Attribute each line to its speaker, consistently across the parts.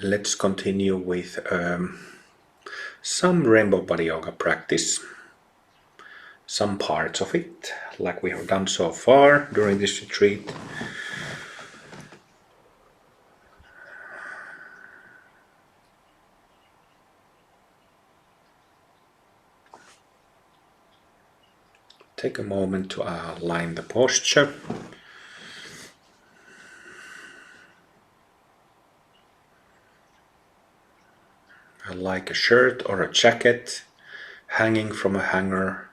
Speaker 1: Let's continue with some rainbow body yoga practice, some parts of it, like we have done so far during this retreat. Take a moment to align the posture. Like a shirt or a jacket hanging from a hanger.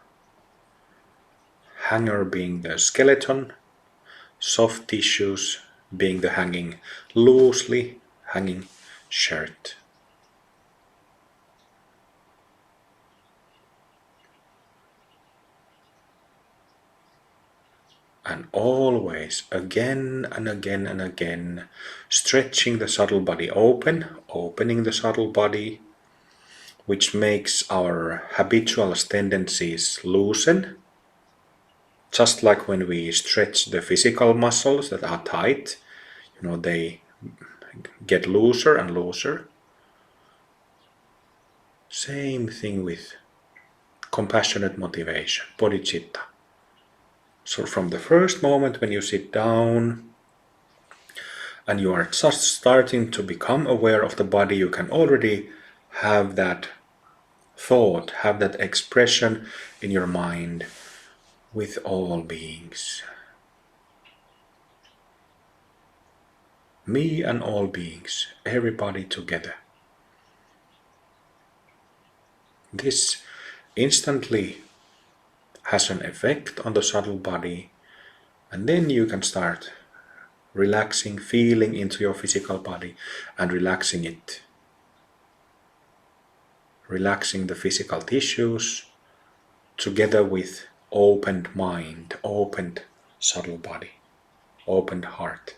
Speaker 1: Hanger being the skeleton, soft tissues being the hanging, loosely hanging shirt. And always, again and again and again, stretching the subtle body open, opening the subtle body, which makes our habitual tendencies loosen. Just like when we stretch the physical muscles that are tight, they get looser and looser. Same thing with compassionate motivation, bodhicitta. So from the first moment when you sit down and you are just starting to become aware of the body, you can already have that thought, have that expression in your mind with all beings. Me and all beings, everybody together. This instantly has an effect on the subtle body, and then you can start relaxing, feeling into your physical body and relaxing it. Relaxing the physical tissues together with opened mind, opened subtle body, opened heart.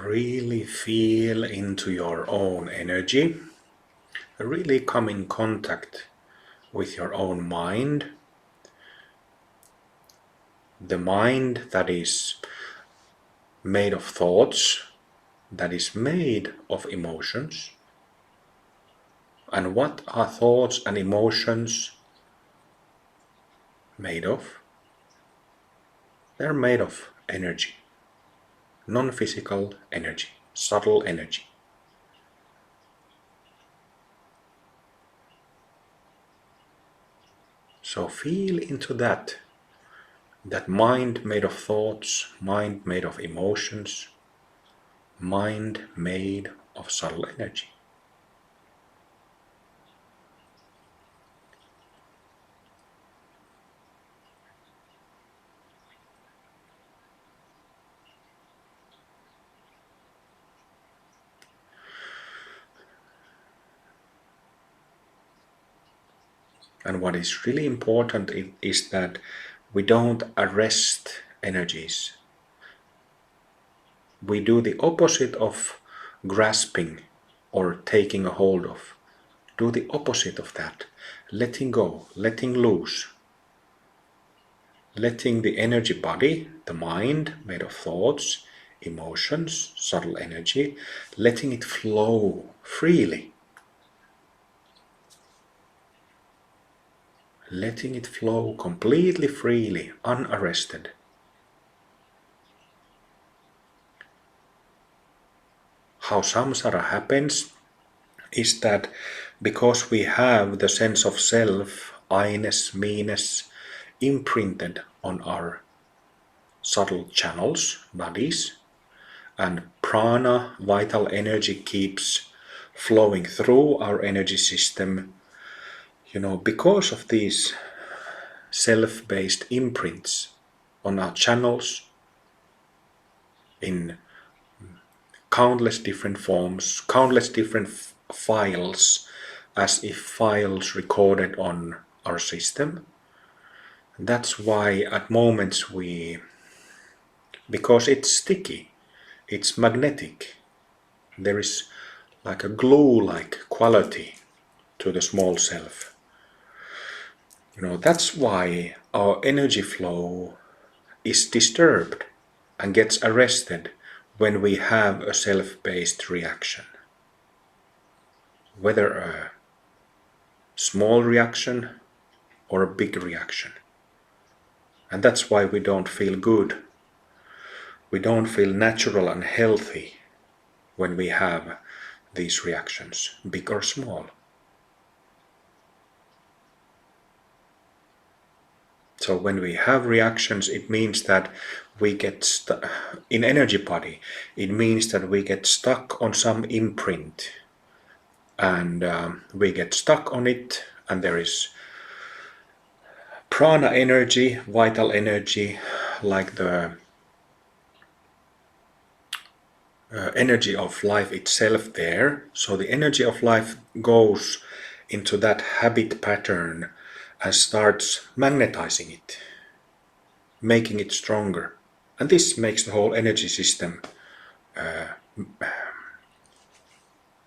Speaker 1: Really feel into your own energy. Really come in contact with your own mind. The mind that is made of thoughts, that is made of emotions. And what are thoughts and emotions made of? They're made of energy, non-physical energy, subtle energy. So feel into that mind made of thoughts, mind made of emotions, mind made of subtle energy. And what is really important is that we don't arrest energies. We do the opposite of grasping or taking a hold of. Do the opposite of that. Letting go, letting loose. letting the energy body, the mind made of thoughts, emotions, subtle energy, letting it flow freely. Letting it flow completely freely, unarrested. How samsara happens is that because we have the sense of self, I-ness, me-ness, imprinted on our subtle channels, bodies, and prana, vital energy, keeps flowing through our energy system. Because of these self-based imprints on our channels in countless different forms, countless different files, as if files recorded on our system. That's why at moments because it's sticky, it's magnetic, there is like a glue-like quality to the small self. That's why our energy flow is disturbed and gets arrested when we have a self-based reaction. Whether a small reaction or a big reaction. And that's why we don't feel good. We don't feel natural and healthy when we have these reactions, big or small. So when we have reactions, it means that we get stuck in energy body. It means that we get stuck on some imprint, and we get stuck on it, and there is prana energy, vital energy, like the energy of life itself there. So the energy of life goes into that habit pattern and starts magnetizing it, making it stronger. And this makes the whole energy system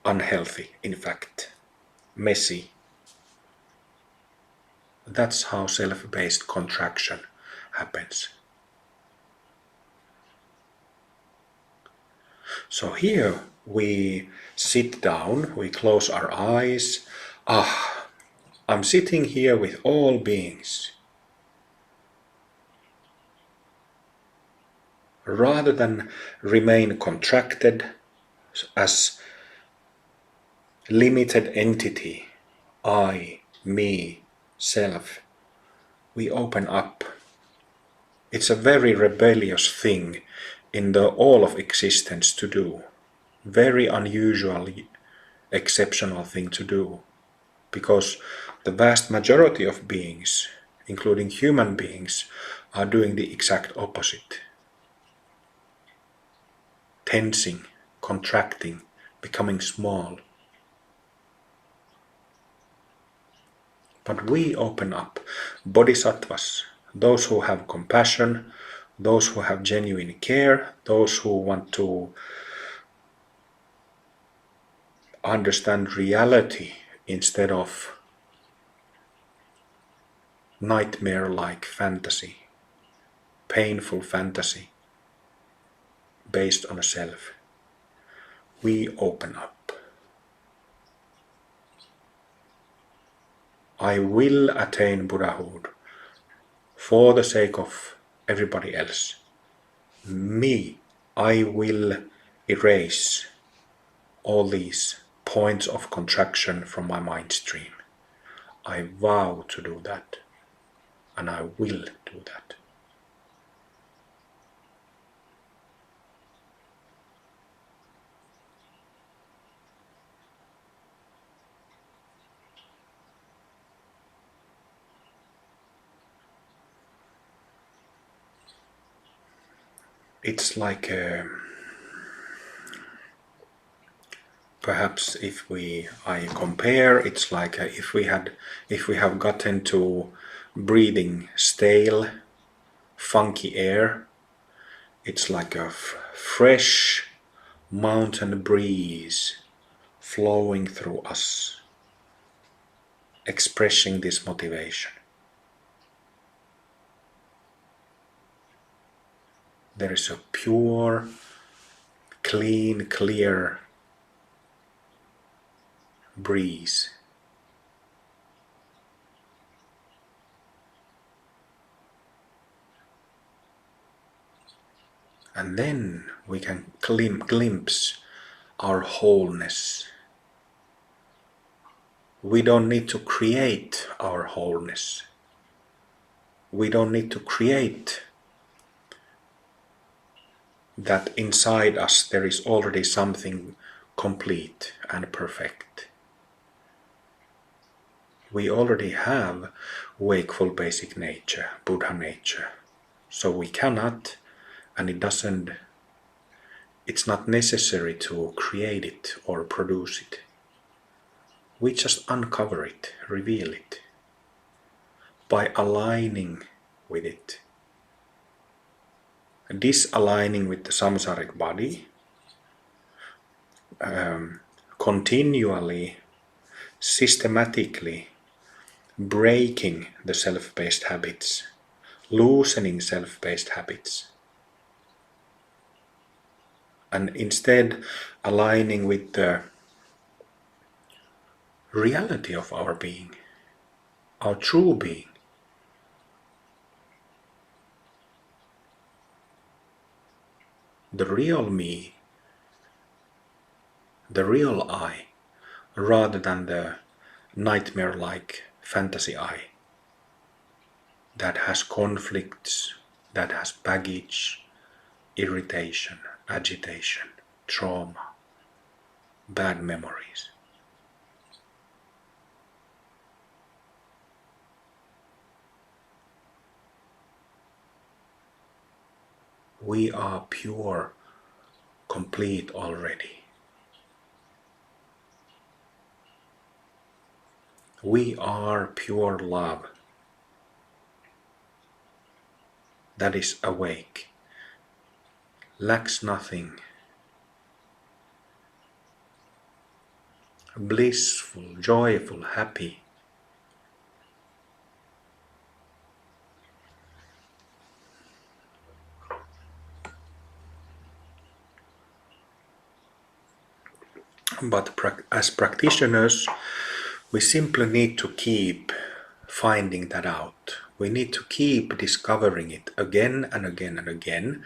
Speaker 1: unhealthy, in fact, messy. That's how self-based contraction happens. So here we sit down, we close our eyes. I'm sitting here with all beings. Rather than remain contracted as limited entity, I, me, self, we open up. It's a very rebellious thing in the all of existence to do. Very unusual, exceptional thing to do. Because the vast majority of beings, including human beings, are doing the exact opposite. Tensing, contracting, becoming small. But we open up. Bodhisattvas, those who have compassion, those who have genuine care, those who want to understand reality instead of nightmare-like fantasy, painful fantasy based on a self. We open up. I will attain Buddhahood for the sake of everybody else. Me, I will erase all these points of contraction from my mind stream. I vow to do that, and I will do that. It's like perhaps if I compare, it's like if we have gotten to breathing stale, funky air. It's like a fresh mountain breeze flowing through us, expressing this motivation. There is a pure, clean, clear breeze. And then we can glimpse our wholeness. We don't need to create our wholeness. We don't need to create that inside us there is already something complete and perfect. We already have wakeful basic nature, Buddha nature. So we cannot, and it's not necessary to create it or produce it. We just uncover it, reveal it, by aligning with it. Disaligning with the samsaric body, continually, systematically breaking the self-based habits, loosening self-based habits, and instead aligning with the reality of our being, our true being. The real me, the real I, rather than the nightmare-like fantasy I that has conflicts, that has baggage, irritation, agitation, trauma, bad memories. We are pure, complete already. We are pure love that is awake, lacks nothing, blissful, joyful, happy. But as practitioners, we simply need to keep finding that out. We need to keep discovering it again and again and again,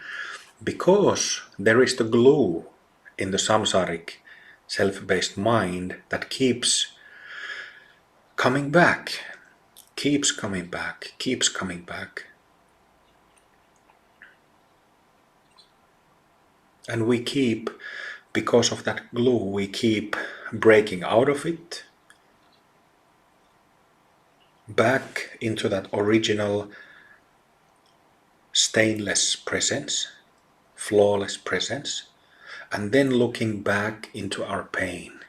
Speaker 1: because there is the glue in the samsaric self-based mind that keeps coming back, keeps coming back, keeps coming back. And we keep, because of that glue, we keep breaking out of it, back into that original stainless presence, flawless presence, and then looking back into our pain.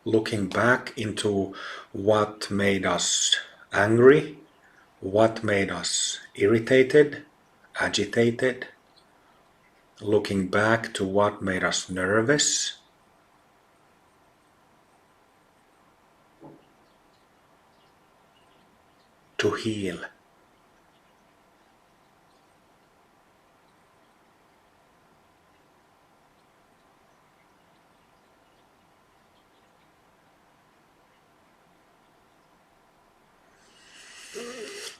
Speaker 1: Looking back into what made us angry, what made us irritated, agitated, looking back to what made us nervous, to heal.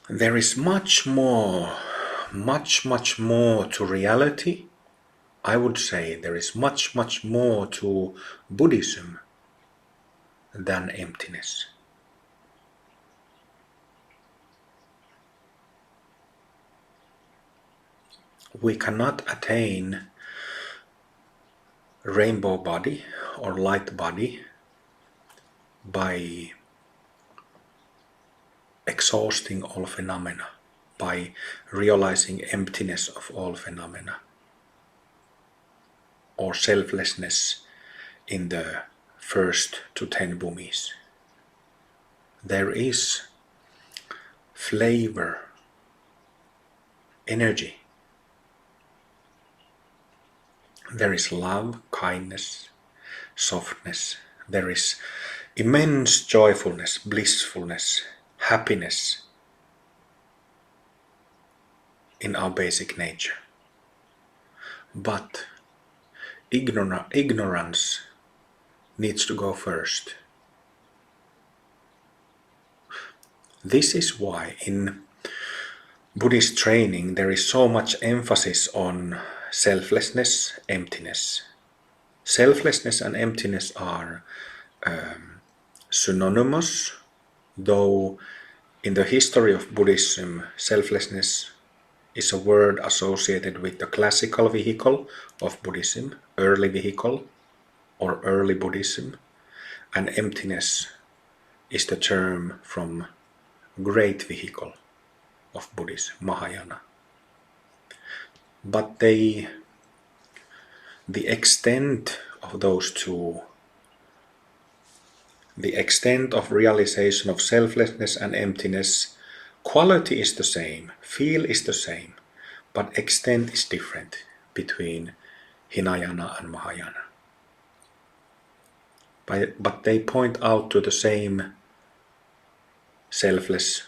Speaker 1: There is much more to reality. I would say there is much more to Buddhism than emptiness. We cannot attain rainbow body or light body by exhausting all phenomena, by realizing emptiness of all phenomena, or selflessness in the first to 10 bhumis. There is flavor, energy. There is love, kindness, softness. There is immense joyfulness, blissfulness, happiness. in our basic nature. But ignorance needs to go first. This is why in Buddhist training there is so much emphasis on selflessness, emptiness. Selflessness and emptiness are synonymous, though in the history of Buddhism, selflessness is a word associated with the classical vehicle of Buddhism, early vehicle or early Buddhism, and emptiness is the term from great vehicle of Buddhism, Mahayana. But the extent of those two, the extent of realization of selflessness and emptiness, quality is the same, feel is the same, but extent is different between Hinayana and Mahayana. But they point out to the same selfless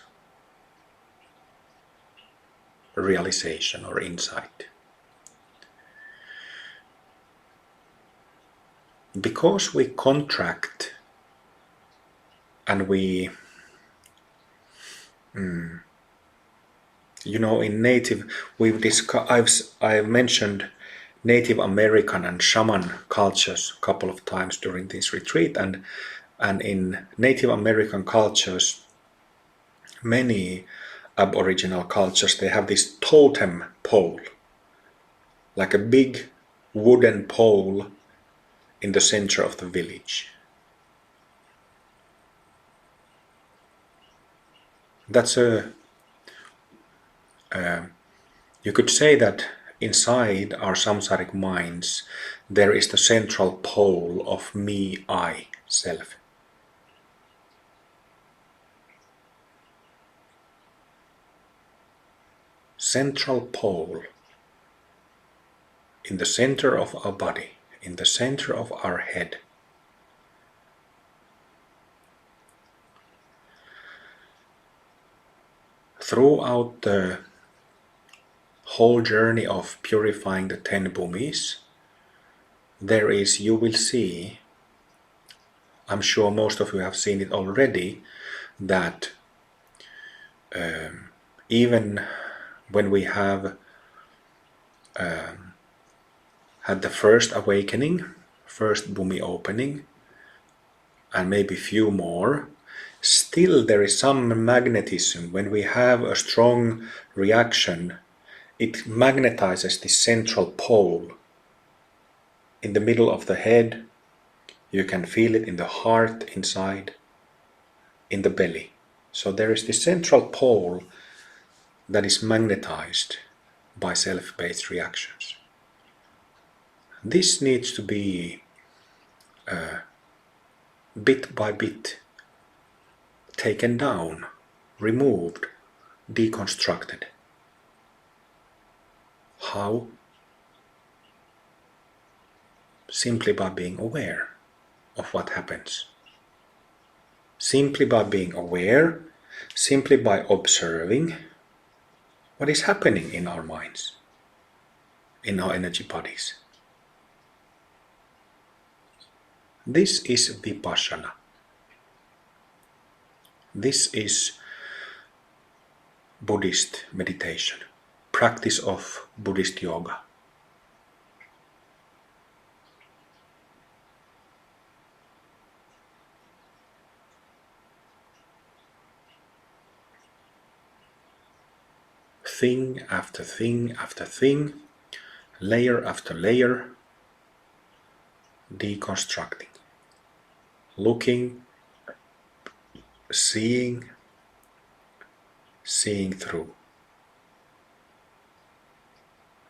Speaker 1: realization or insight. Because we contract and we, in native, I've mentioned Native American and shaman cultures a couple of times during this retreat, and in Native American cultures, many Aboriginal cultures, they have this totem pole, like a big wooden pole in the center of the village. That's you could say that inside our samsaric minds there is the central pole of me, I, self. Central pole in the center of our body, in the center of our head. Throughout the whole journey of purifying the 10 bhumis, there is, you will see, I'm sure most of you have seen it already, that even when we have had the first awakening, first bhumi opening, and maybe few more, still there is some magnetism. When we have a strong reaction, it magnetizes the central pole in the middle of the head. You can feel it in the heart inside, in the belly. So there is the central pole that is magnetized by self-based reactions. This needs to be bit by bit taken down, removed, deconstructed. How? Simply by being aware of what happens. Simply by being aware, simply by observing what is happening in our minds, in our energy bodies. This is vipassana. This is Buddhist meditation, practice of Buddhist yoga. Thing after thing after thing, layer after layer, deconstructing, looking, seeing through,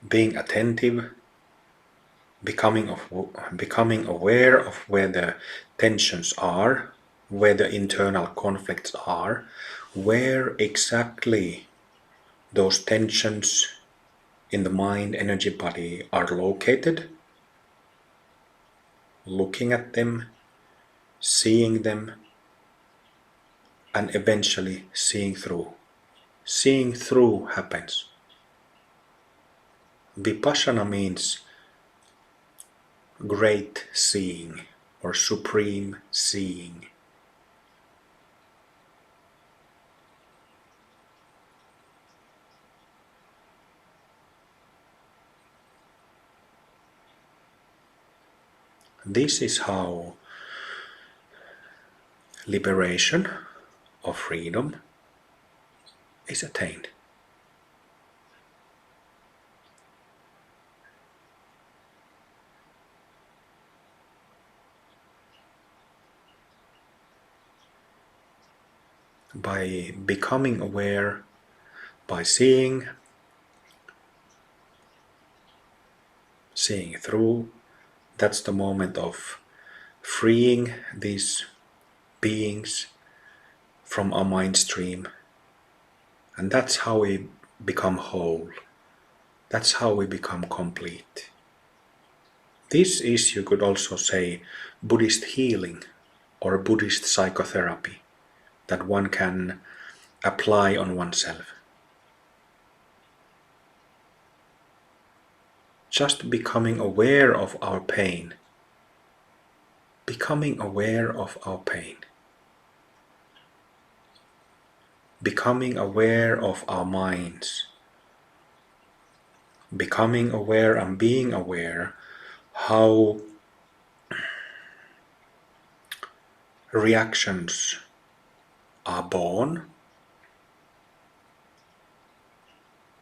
Speaker 1: being attentive, becoming aware of where the tensions are, where the internal conflicts are, where exactly those tensions in the mind, energy, body are located, looking at them, seeing them, and eventually seeing through. Seeing through happens. Vipassana means great seeing or supreme seeing. This is how liberation or freedom is attained. By becoming aware, by seeing through, that's the moment of freeing these beings from our mind stream. And that's how we become whole. That's how we become complete. This is, you could also say, Buddhist healing or Buddhist psychotherapy that one can apply on oneself. Just becoming aware of our pain. Becoming aware of our pain. Becoming aware of our minds. Becoming aware and being aware how reactions are born,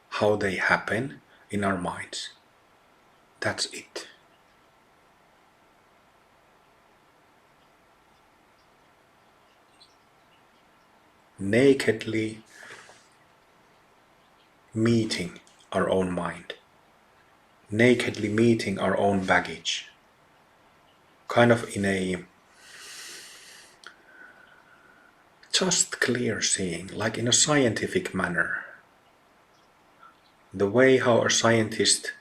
Speaker 1: how they happen in our minds. That's it. Nakedly meeting our own mind. Nakedly meeting our own baggage. Kind of in a just clear seeing, like in a scientific manner. The way how a scientist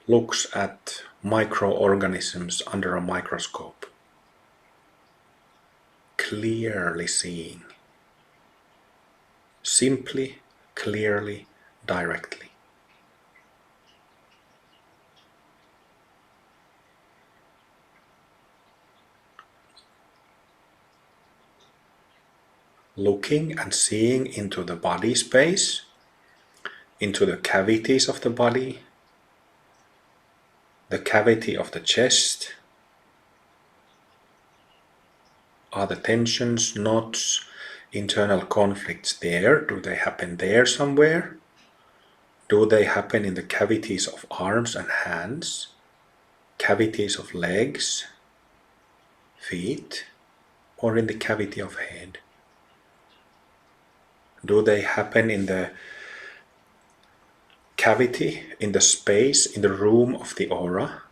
Speaker 1: looks at microorganisms under a microscope. Clearly seeing. Simply, clearly, directly. Looking and seeing into the body space, into the cavities of the body, the cavity of the chest. Are the tensions, knots, internal conflicts there? Do they happen there somewhere? Do they happen in the cavities of arms and hands? Cavities of legs, feet, or in the cavity of head? Do they happen in the cavity, in the space, in the room of the aura?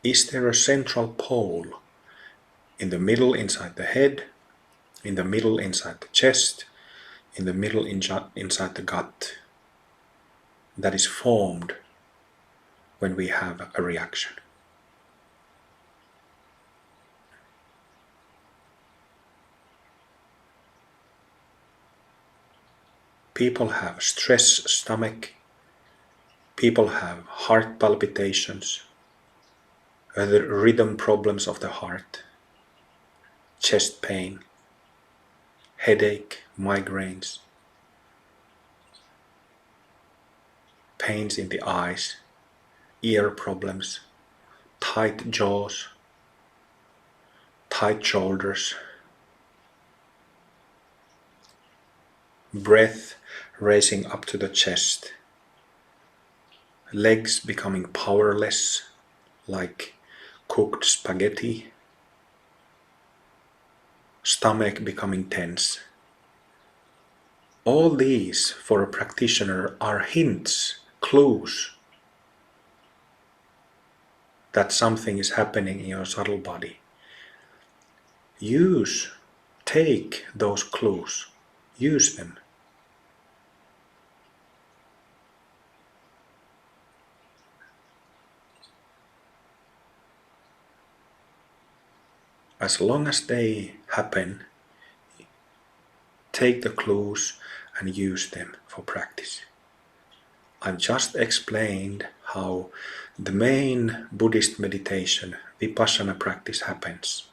Speaker 1: Is there a central pole in the middle inside the head, in the middle inside the chest, in the middle inside the gut that is formed when we have a reaction? People have stress stomach, people have heart palpitations, the rhythm problems of the heart, chest pain, headache, migraines, pains in the eyes, ear problems, tight jaws, tight shoulders, breath racing up to the chest, legs becoming powerless like cooked spaghetti, stomach becoming tense. All these, for a practitioner, are hints, clues that something is happening in your subtle body. Take those clues, use them. As long as they happen, take the clues and use them for practice. I've just explained how the main Buddhist meditation, Vipassana practice, happens.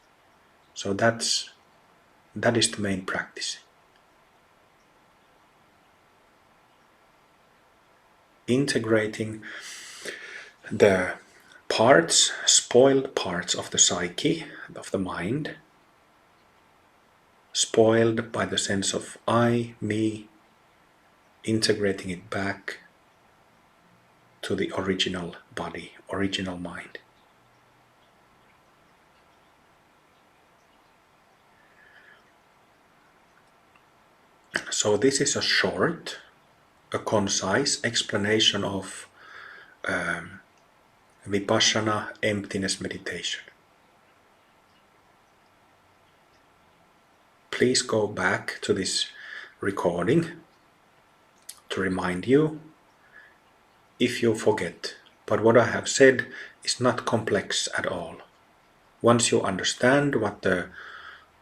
Speaker 1: So that is the main practice. Integrating the parts, spoiled parts of the psyche, of the mind, spoiled by the sense of I, me, integrating it back to the original body, original mind. So this is a short, a concise explanation of Vipassana emptiness meditation. Please go back to this recording to remind you if you forget. But what I have said is not complex at all. Once you understand what the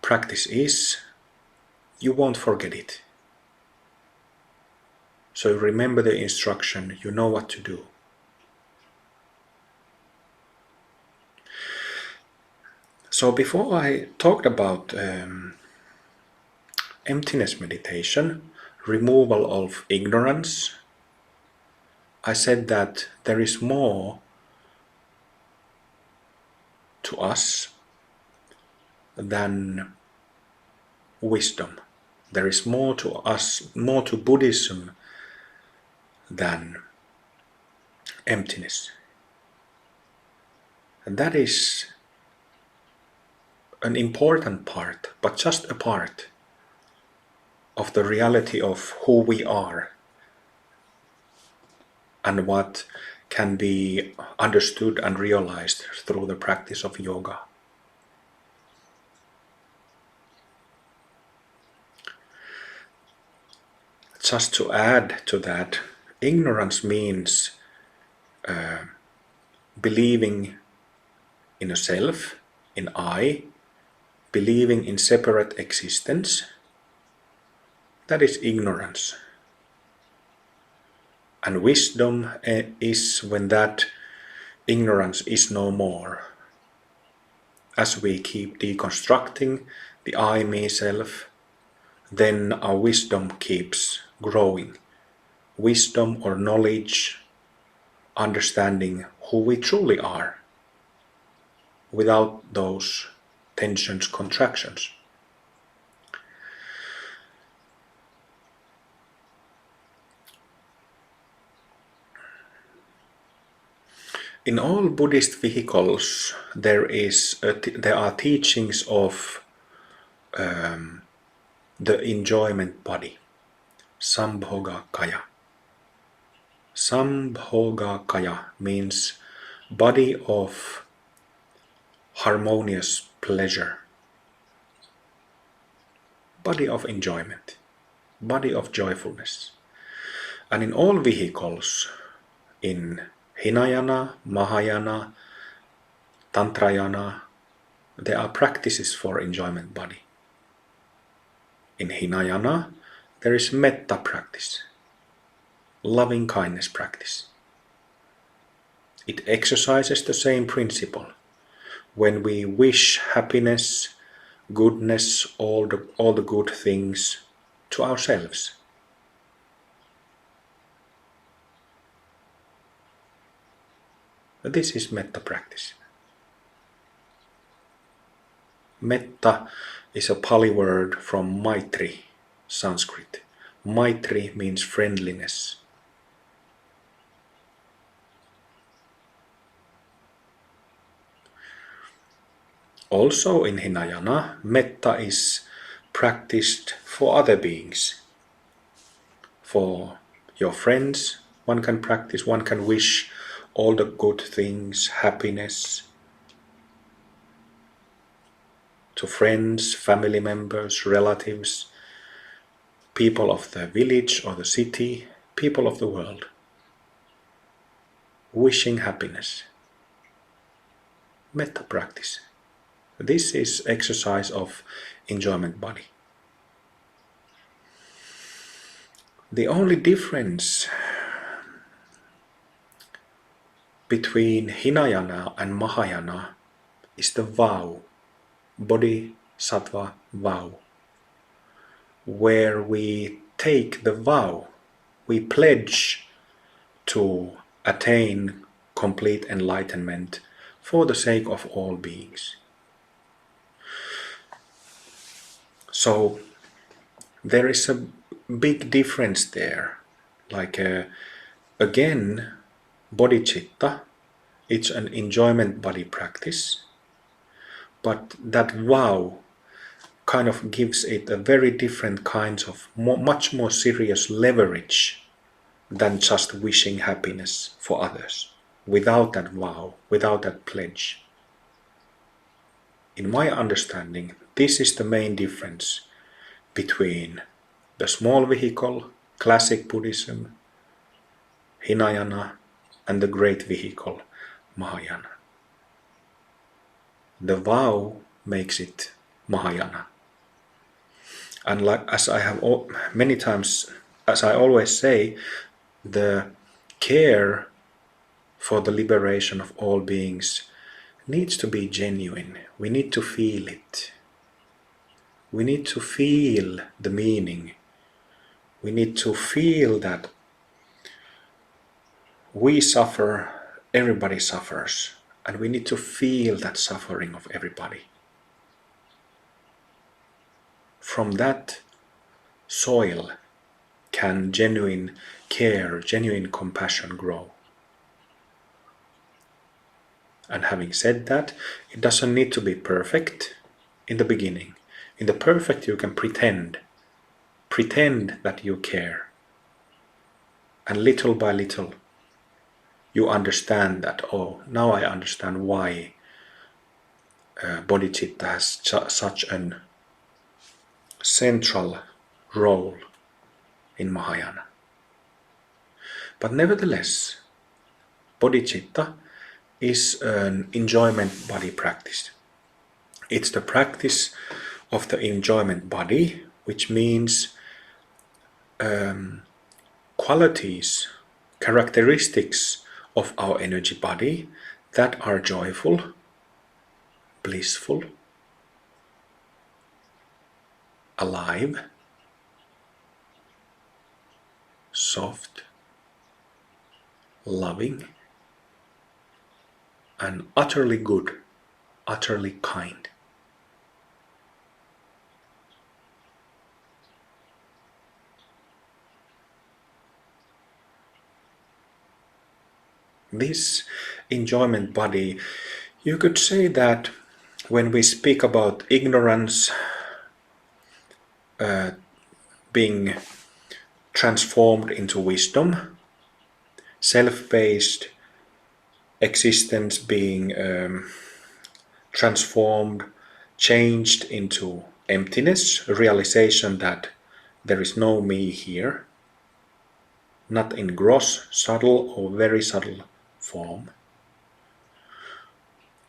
Speaker 1: practice is, you won't forget it. So remember the instruction, you know what to do. So before I talked about emptiness meditation, removal of ignorance, I said that there is more to us than wisdom. There is more to us, more to Buddhism than emptiness. And that is an important part, but just a part of the reality of who we are and what can be understood and realized through the practice of yoga. Just to add to that, ignorance means believing in a self, in I, believing in separate existence. That is ignorance. And wisdom is when that ignorance is no more. As we keep deconstructing the I, me, self, then our wisdom keeps growing. Wisdom or knowledge, understanding who we truly are, without those tensions, contractions. In all Buddhist vehicles, there are teachings of the enjoyment body, Sambhoga Kaya. Sambhoga Kaya means body of harmonious pleasure, body of enjoyment, body of joyfulness. And in all vehicles, in Hinayana, Mahayana, Tantrayana, there are practices for enjoyment body. In Hinayana, there is metta practice, loving kindness practice. It exercises the same principle. When we wish happiness, goodness, all the good things to ourselves. This is metta practice. Metta is a Pali word from Maitri, Sanskrit. Maitri means friendliness. Also in Hinayana, metta is practiced for other beings. For your friends, one can practice, one can wish all the good things, happiness, to friends, family members, relatives, people of the village or the city, people of the world. Wishing happiness. Metta practice. This is exercise of enjoyment body. The only difference between Hinayana and Mahayana is the vow, Bodhisattva vow, where we take the vow, we pledge to attain complete enlightenment for the sake of all beings. So there is a big difference there. Like again, bodhicitta, it's an enjoyment body practice, but that vow kind of gives it a very different kinds of much more serious leverage than just wishing happiness for others. Without that vow, without that pledge. In my understanding, this is the main difference between the small vehicle, classic Buddhism, Hinayana, and the great vehicle, Mahayana. The vow makes it Mahayana. And like as I have many times, as I always say, the care for the liberation of all beings needs to be genuine. We need to feel it. We need to feel the meaning. We need to feel that we suffer, everybody suffers, and we need to feel that suffering of everybody. From that soil can genuine care, genuine compassion grow. And having said that, it doesn't need to be perfect in the beginning. In the perfect you can pretend that you care. And little by little you understand that, oh, now I understand why bodhicitta has such an central role in Mahayana. But nevertheless, bodhicitta is an enjoyment body practice. It's the practice of the enjoyment body, which means qualities, characteristics of our energy body that are joyful, blissful, alive, soft, loving, and utterly good, utterly kind. This enjoyment body, you could say that when we speak about ignorance being transformed into wisdom, self-based existence being transformed, changed into emptiness, a realization that there is no me here, not in gross, subtle or very subtle form.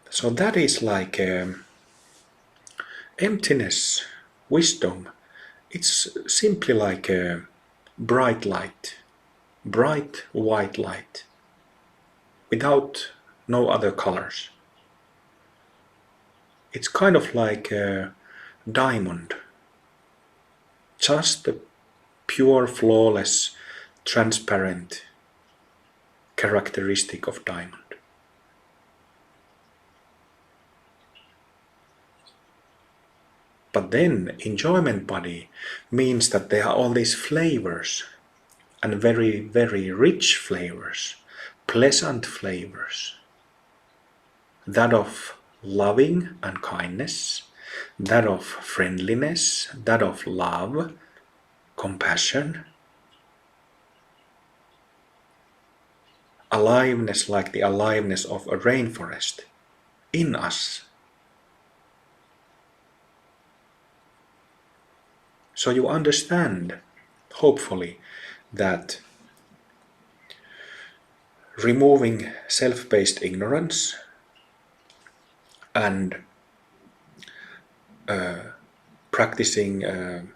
Speaker 1: So that is like emptiness, wisdom. It's simply like a bright light, bright white light, without no other colors. It's kind of like a diamond, just the pure, flawless, transparent characteristic of diamond. But then enjoyment body means that there are all these flavors, and very, very rich flavors, pleasant flavors. That of loving and kindness, that of friendliness, that of love, compassion, aliveness like the aliveness of a rainforest in us. So you understand, hopefully, that removing self-based ignorance and practicing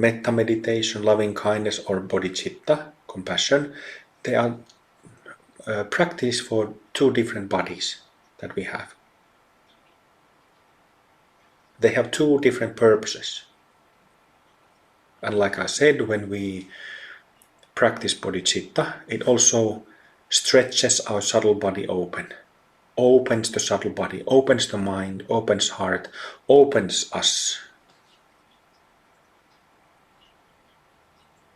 Speaker 1: metta meditation, loving kindness, or bodhicitta, compassion, they are practiced for two different bodies that we have. They have two different purposes. And like I said, when we practice bodhicitta, it also stretches our subtle body open, opens the subtle body, opens the mind, opens heart, opens us.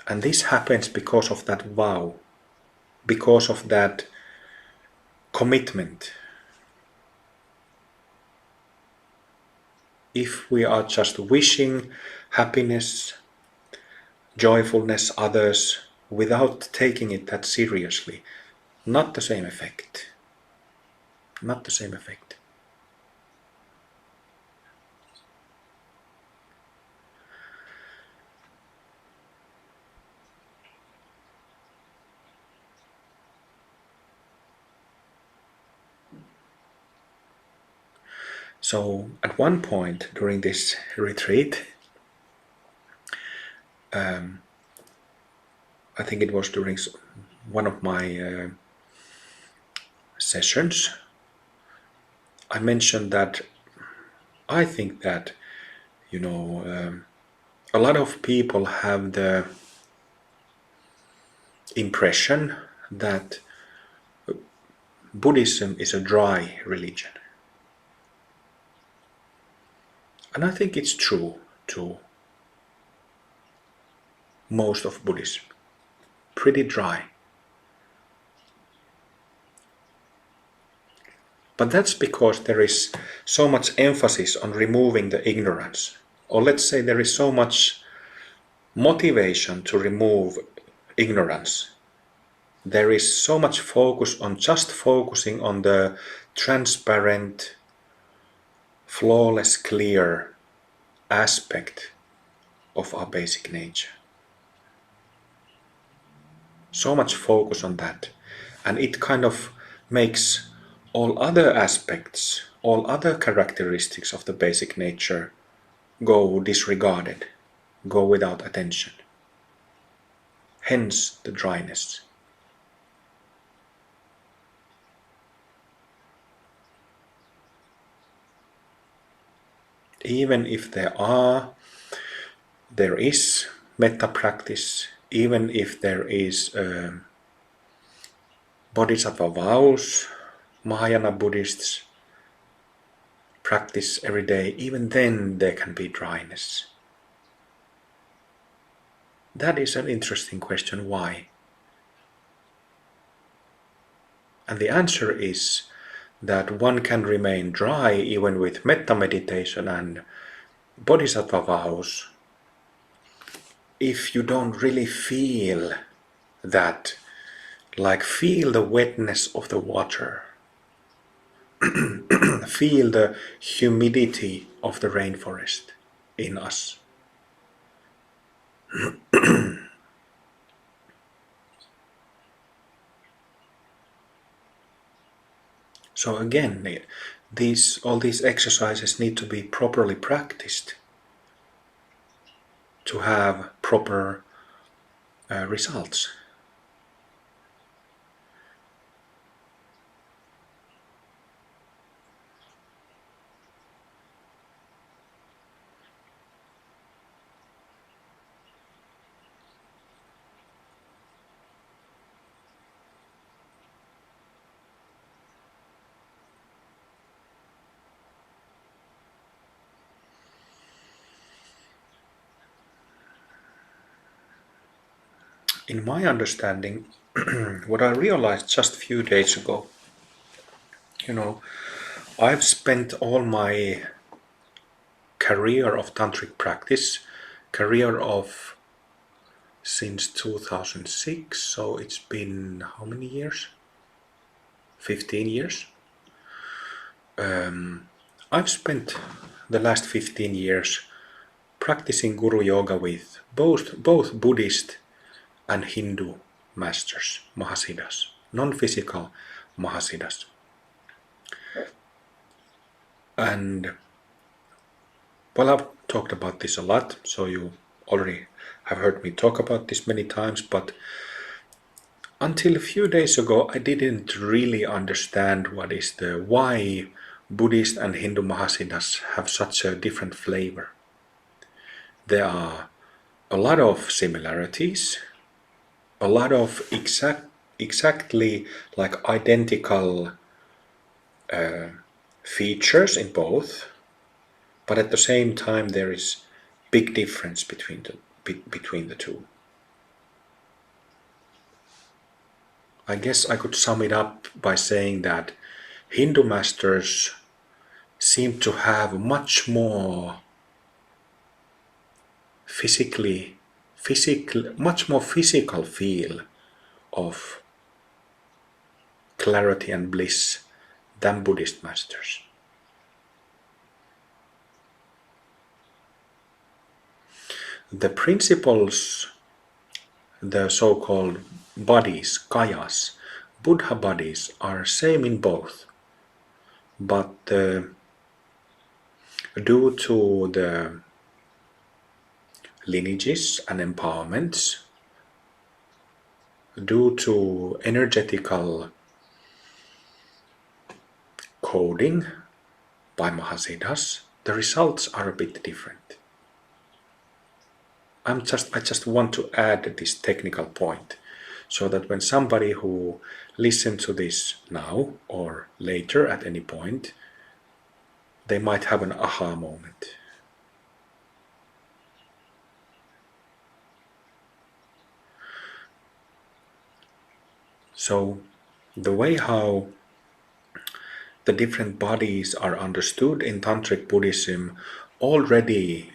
Speaker 1: And this happens because of that vow, because of that commitment. If we are just wishing happiness, joyfulness, others, without taking it that seriously, not the same effect. Not the same effect. So at one point during this retreat, I think it was during one of my sessions, I mentioned that I think that, a lot of people have the impression that Buddhism is a dry religion. And I think it's true to most of Buddhism. Pretty dry. But that's because there is so much emphasis on removing the ignorance. Or let's say there is so much motivation to remove ignorance. There is so much focus on just focusing on the transparent, flawless, clear aspect of our basic nature. So much focus on that. And it kind of makes all other aspects, all other characteristics of the basic nature go disregarded, go without attention. Hence the dryness. Even if there is metta practice, even if there is bodhisattva vows, Mahayana Buddhists practice every day, even then there can be dryness. That is an interesting question, why? And the answer is that one can remain dry even with metta meditation and bodhisattva vows if you don't really feel that, like feel the wetness of the water, feel the humidity of the rainforest in us. So again, all these exercises need to be properly practiced to have proper results. In my understanding, what I realized just a few days ago, I've spent all my career of tantric practice, since 2006, so it's been how many years? 15 years. I've spent the last 15 years practicing Guru Yoga with both Buddhist and Hindu masters, Mahasiddhas, non-physical Mahasiddhas. And well, I've talked about this a lot, so you already have heard me talk about this many times, but until a few days ago I didn't really understand why Buddhist and Hindu Mahasiddhas have such a different flavor. There are a lot of similarities, a lot of exactly like identical features in both, but at the same time there is big difference between the two. I guess I could sum it up by saying that Hindu masters seem to have much more much more physical feel of clarity and bliss than Buddhist masters. The principles, the so-called bodies, kayas, Buddha bodies, are same in both, but due to the lineages and empowerments, due to energetical coding by Mahasiddhas, the results are a bit different. I just want to add this technical point so that when somebody who listens to this now or later at any point, they might have an aha moment. So the way how the different bodies are understood in Tantric Buddhism already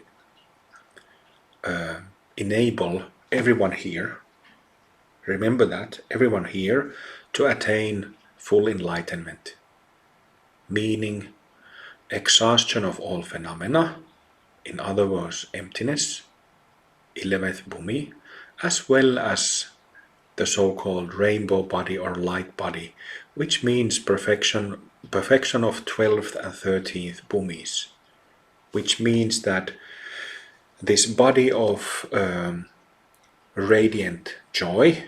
Speaker 1: enable everyone here, remember that, everyone here, to attain full enlightenment, meaning exhaustion of all phenomena, in other words, emptiness, 11th bhumi, as well as the so-called rainbow body or light body, which means perfection of 12th and 13th bhumis, which means that this body of radiant joy,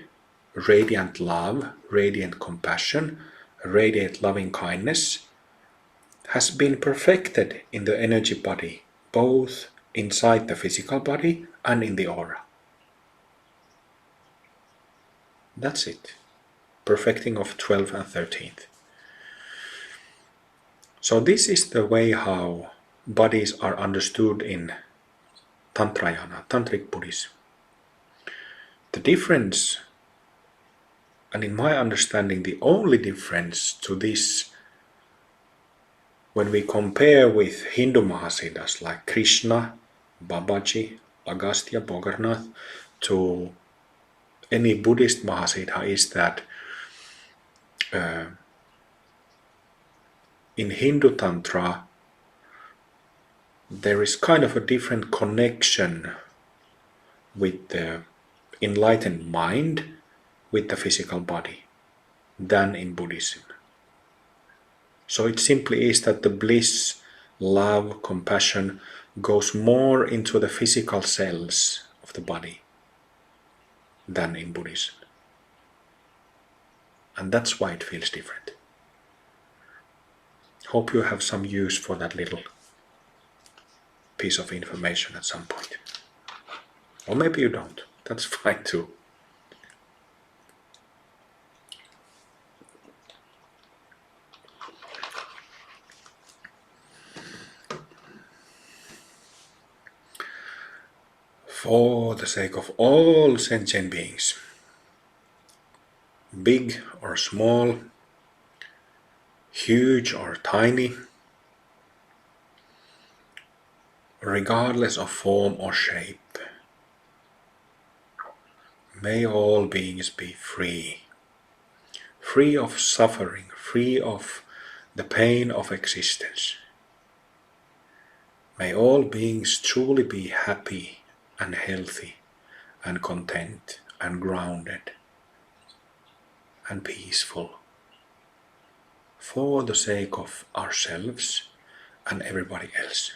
Speaker 1: radiant love, radiant compassion, radiant loving kindness has been perfected in the energy body, both inside the physical body and in the aura. That's it. Perfecting of 12th and 13th. So this is the way how bodies are understood in Tantrayana, Tantric Buddhism. The difference, and in my understanding the only difference to this, when we compare with Hindu Mahasiddhas like Krishna, Babaji, Agastya, Bogarnath, to any Buddhist Mahasiddha, is that in Hindu Tantra there is kind of a different connection with the enlightened mind with the physical body than in Buddhism. So it simply is that the bliss, love, compassion goes more into the physical cells of the body than in Buddhism. And that's why it feels different. Hope you have some use for that little piece of information at some point. Or maybe you don't. That's fine too. For the sake of all sentient beings, big or small, huge or tiny, regardless of form or shape, may all beings be free, free of suffering, free of the pain of existence. May all beings truly be happy and healthy and content and grounded and peaceful, for the sake of ourselves and everybody else.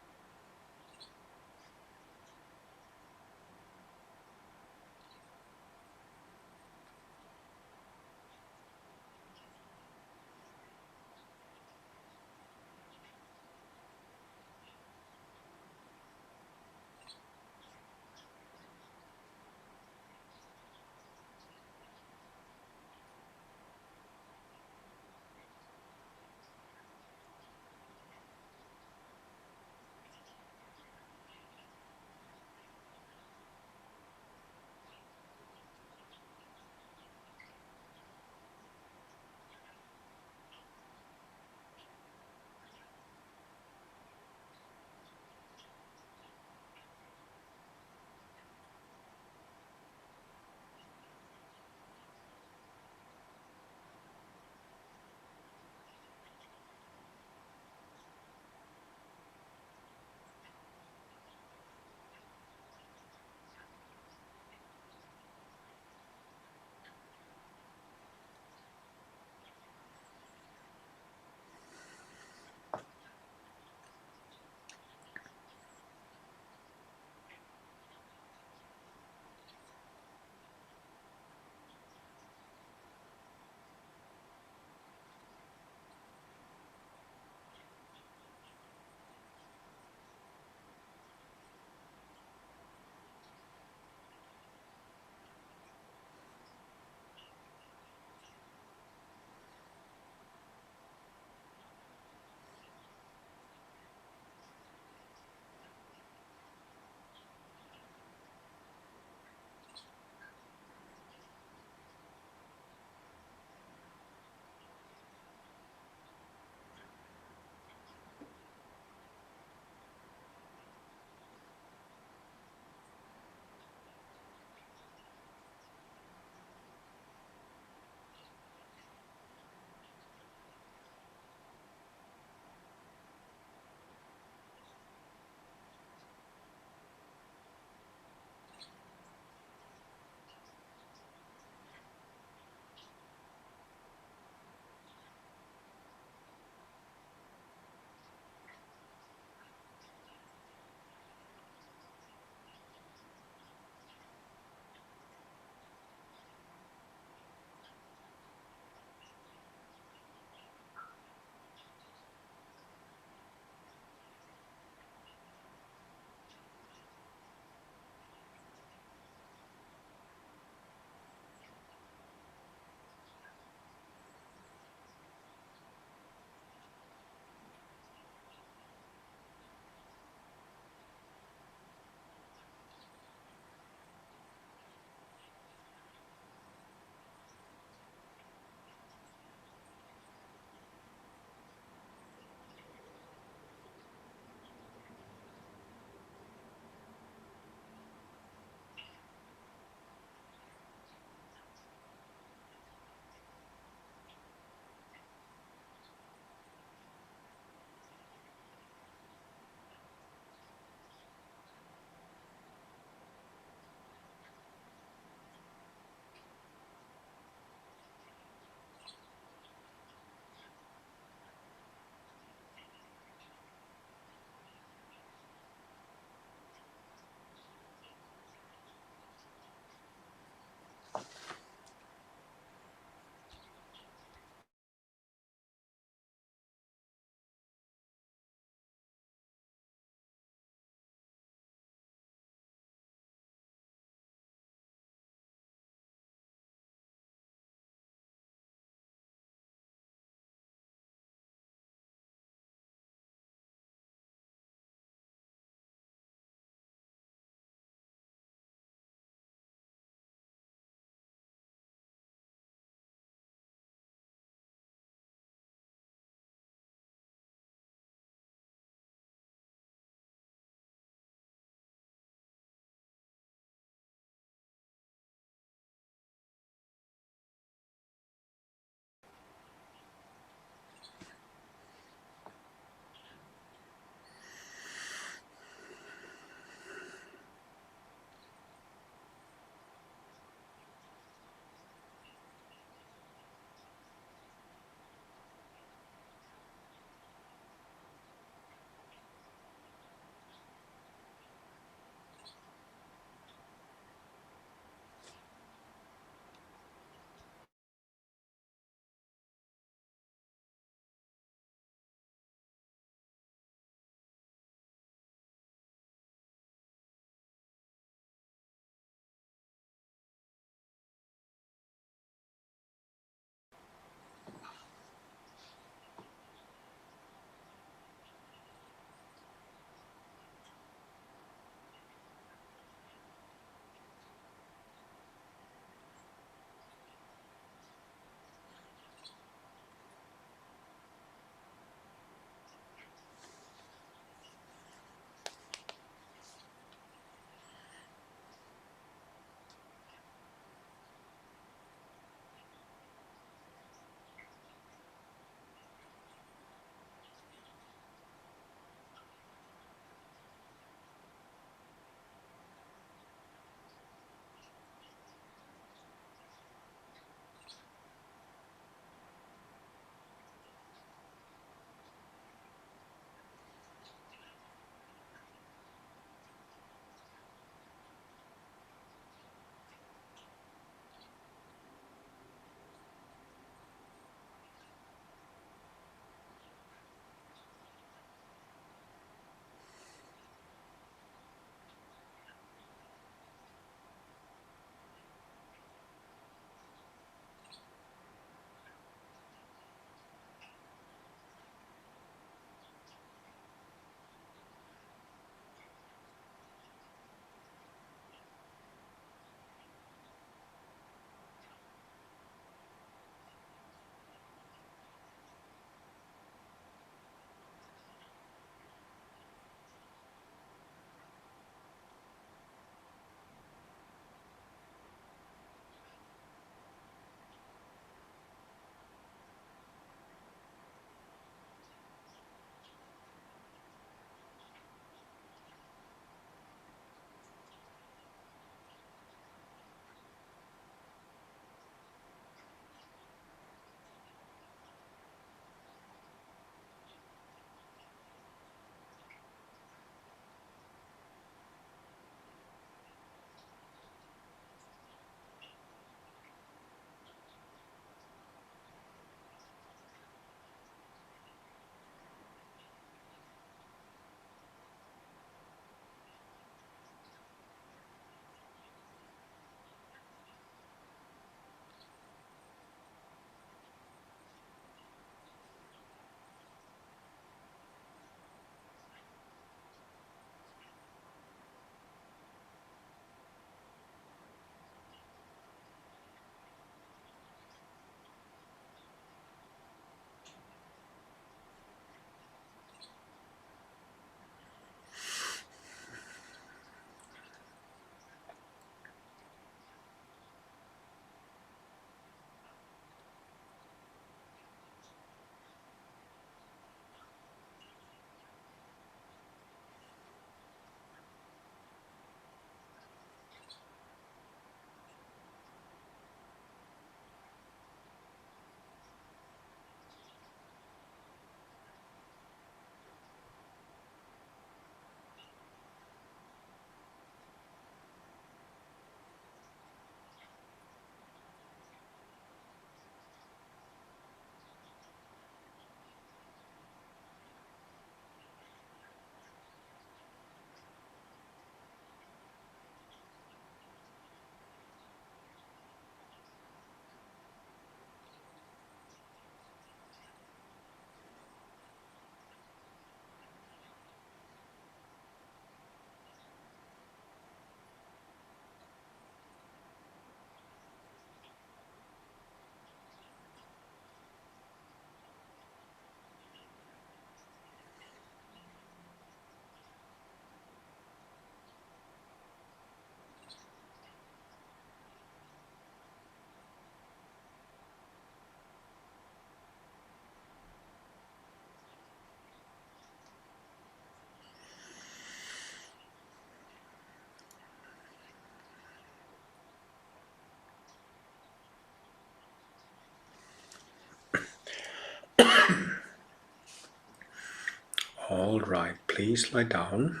Speaker 1: All right, please lie down.